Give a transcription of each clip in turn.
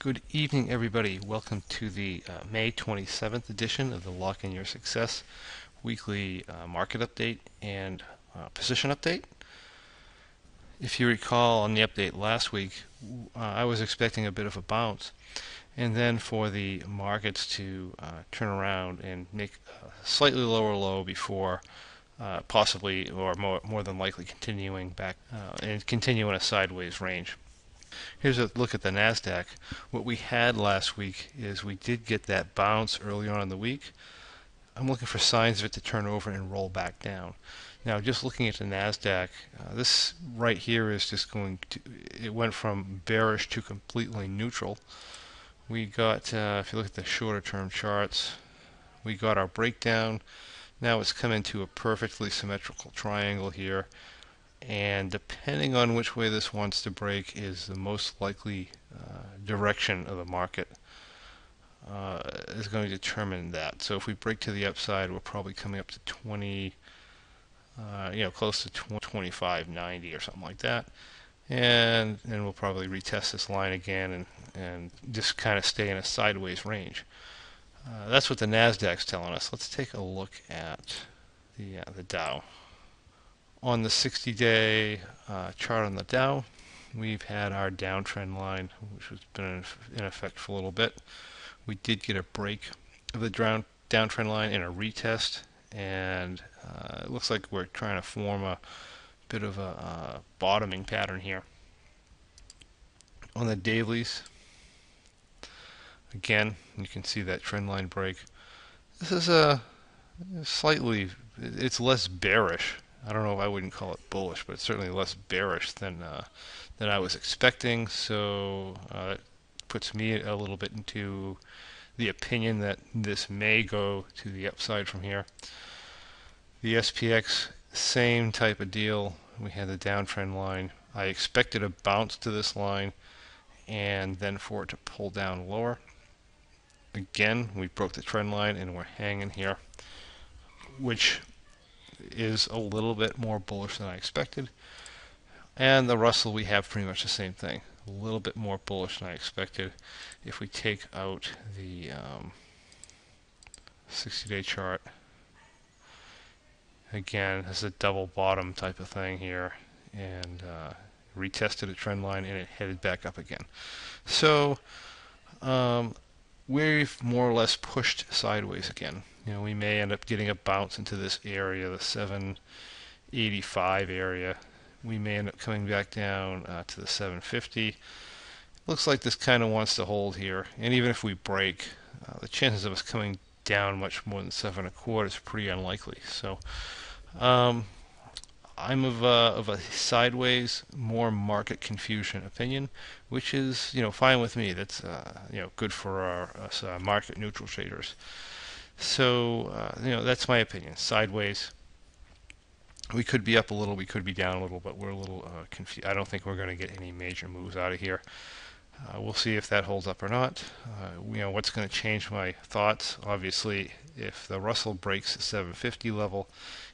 Good evening, everybody. Welcome to the May 27th edition of the Lock in Your Success weekly market update and position update. If you recall on the update last week, I was expecting a bit of a bounce, and then for the markets to turn around and make a slightly lower low before possibly or more than likely continuing back and continue in a sideways range. Here's a look at the NASDAQ. What we had last week is we did get that bounce earlier on in the week. I'm looking for signs of it to turn over and roll back down. Now, just looking at the NASDAQ, this right here is just going to, it went from bearish to completely neutral. We got, if you look at the shorter term charts, we got our breakdown. Now it's come into a perfectly symmetrical triangle here. And depending on which way this wants to break is the most likely direction of the market is going to determine that. So if we break to the upside, we're probably coming up to 20, close to 25.90 or something like that. And then we'll probably retest this line again and just kind of stay in a sideways range. That's what the NASDAQ's telling us. Let's take a look at the Dow. On the 60-day chart on the Dow, we've had our downtrend line, which has been in effect for a little bit. We did get a break of the downtrend line and a retest, and it looks like we're trying to form a bit of a bottoming pattern here. On the dailies, again, you can see that trend line break. This is it's less bearish. I don't know if I wouldn't call it bullish, but it's certainly less bearish than I was expecting. So it puts me a little bit into the opinion that this may go to the upside from here. The SPX, same type of deal. We had the downtrend line. I expected a bounce to this line and then for it to pull down lower. Again, we broke the trend line and we're hanging here, which is a little bit more bullish than I expected. And the Russell, we have pretty much the same thing, a little bit more bullish than I expected. If we take out the 60-day chart, again, this is a double bottom type of thing here, and retested a trend line and it headed back up again. So we've more or less pushed sideways again. We may end up getting a bounce into this area, the 785 area. We may end up coming back down to the 750. Looks like this kind of wants to hold here. And even if we break, the chances of us coming down much more than 7.25 is pretty unlikely. So I'm of a sideways, more market confusion opinion, which is fine with me. That's good for us market neutral traders. So, that's my opinion. Sideways. We could be up a little, we could be down a little, but we're a little confused. I don't think we're going to get any major moves out of here. We'll see if that holds up or not. What's going to change my thoughts? Obviously, if the Russell breaks the 750 level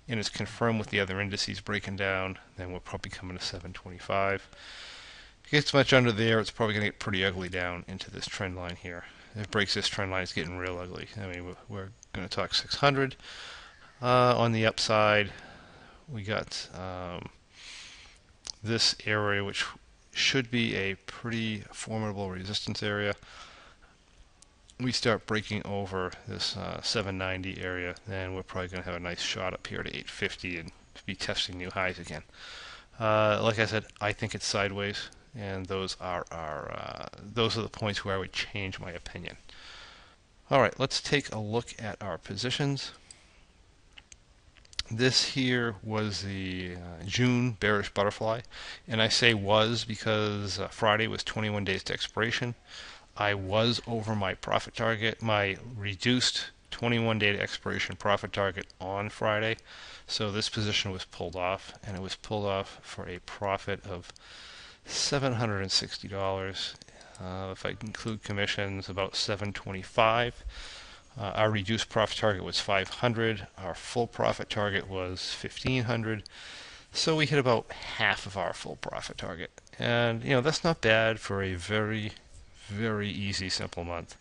and is confirmed with the other indices breaking down, then we're probably coming to 725. If it gets much under there, it's probably going to get pretty ugly down into this trend line here. If it breaks this trend line, it's getting real ugly. I mean, we're going to talk 600. On the upside, we got this area, which should be a pretty formidable resistance area. We start breaking over this 790 area, then we're probably going to have a nice shot up here to 850 and be testing new highs again. Like I said, I think it's sideways. And those are the points where I would change my opinion. All right, let's take a look at our positions. This here was the June Bearish Butterfly, and I say was because Friday was 21 days to expiration. I was over my profit target, my reduced 21-day to expiration profit target on Friday. So this position was pulled off, and it was pulled off for a profit of $760. If I include commissions, about $725. Our reduced profit target was $500. Our full profit target was $1,500. So we hit about half of our full profit target, and that's not bad for a very very easy, simple month.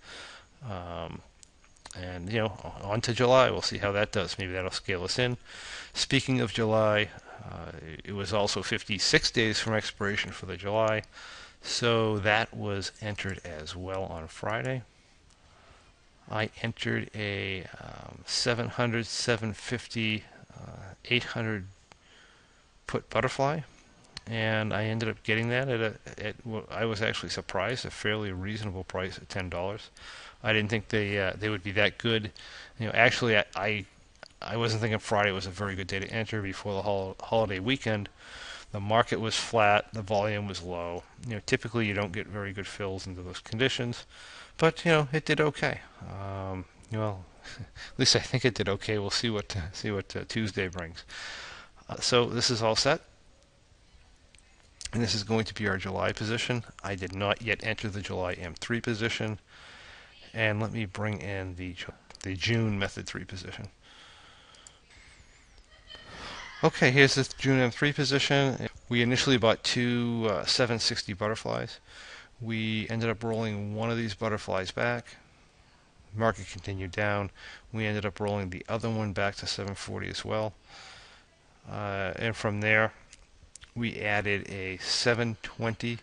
And on to July. We'll see how that does. Maybe that'll scale us in. Speaking of July, it was also 56 days from expiration for the July, so that was entered as well on Friday. I entered a 700, 750, 800 put butterfly, and I ended up getting that I was actually surprised, a fairly reasonable price at $10. I didn't think they would be that good. Actually, I wasn't thinking Friday was a very good day to enter before the holiday weekend. The market was flat, the volume was low. Typically you don't get very good fills into those conditions, but it did okay. Well, at least I think it did okay. We'll see what Tuesday brings. So this is all set, and this is going to be our July position. I did not yet enter the July M3 position, and let me bring in the June method 3 position. Okay, here's the June M3 position. We initially bought two 760 butterflies. We ended up rolling one of these butterflies back. Market continued down. We ended up rolling the other one back to 740 as well. And from there, we added a 720,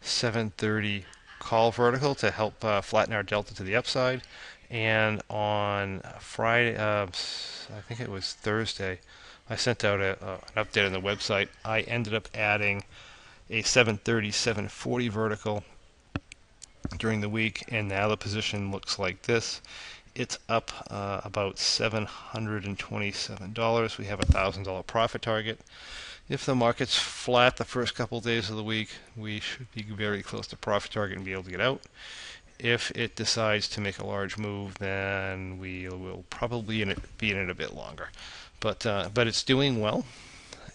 730 call vertical to help flatten our delta to the upside. And on Friday, I think it was Thursday, I sent out an update on the website. I ended up adding a 730, 740 vertical during the week, and now the position looks like this. It's up about $727. We have a $1,000 profit target. If the market's flat the first couple days of the week, we should be very close to profit target and be able to get out. If it decides to make a large move, then we will probably be in it a bit longer. But it's doing well,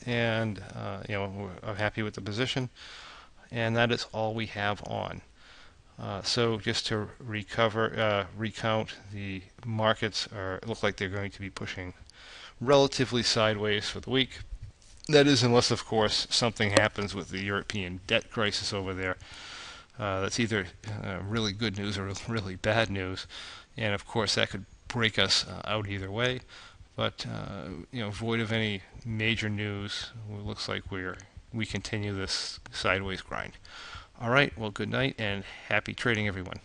and I'm happy with the position, and that is all we have on. So just to recount, the markets look like they're going to be pushing relatively sideways for the week. That is, unless of course something happens with the European debt crisis over there. That's either really good news or really bad news, and of course that could break us out either way. But void of any major news, it looks like we continue this sideways grind. All right, well, good night and happy trading, everyone.